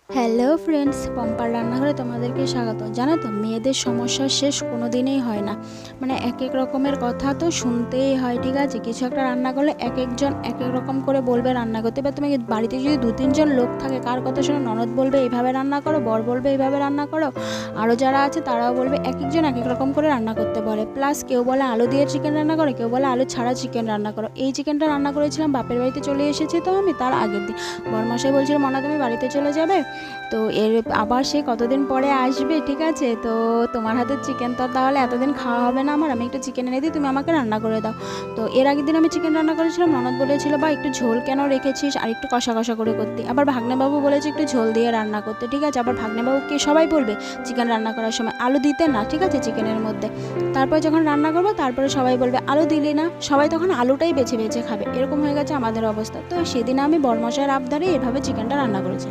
Hello friends, পম্পার রান্নাঘরে তোমাদেরকে স্বাগত। জানো তো, মেয়েদের সমস্যার শেষ কোনো দিনেই হয় না। মানে এক এক রকমের কথা তো শুনতেই হয়, ঠিক আছে? কিছু একটা রান্না করলে এক একজন এক এক রকম করে বলবে রান্না করতে। এবার তুমি বাড়িতে যদি দু তিনজন লোক থাকে, কার কথা শোনো? ননদ বলবে এইভাবে রান্না করো, বর বলবে এইভাবে রান্না করো, আরও যারা আছে তারাও বলবে, এক একজন এক এক রকম করে রান্না করতে বলে। প্লাস কেউ বলে আলু দিয়ে চিকেন রান্না করো, কেউ বলে আলু ছাড়া চিকেন রান্না করো। এই চিকেনটা রান্না করেছিলাম বাপের বাড়িতে চলে এসেছি তো আমি, তার আগের দিন বরমশাই বলছিল মনা তুমি বাড়িতে চলে যাবে, তো এর আবার সে কতদিন পরে আসবে, ঠিক আছে? তো তোমার হাতের চিকেন তো তাহলে এতদিন খাওয়া হবে না আমার, আমি একটু চিকেন এনে দিই, তুমি আমাকে রান্না করে দাও। তো এর আগের দিন আমি চিকেন রান্না করেছিলাম, ননদ বলেছিল বা একটু ঝোল কেন রেখেছিস, আর একটু কষা কষা করে করতে। আবার ভাগ্নেবাবু বলেছে একটু ঝোল দিয়ে রান্না করতে, ঠিক আছে? আবার ভাগ্নেবাবুকে সবাই বলবে চিকেন রান্না করার সময় আলু দিতে না, ঠিক আছে, চিকেনের মধ্যে। তারপর যখন রান্না করবো তারপরে সবাই বলবে আলু দিলি না, সবাই তখন আলুটাই বেছে বেছে খাবে, এরকম হয়ে গেছে আমাদের অবস্থা। তো সেদিন আমি বরমশাইয়ের আবদারে এভাবে চিকেনটা রান্না করেছি।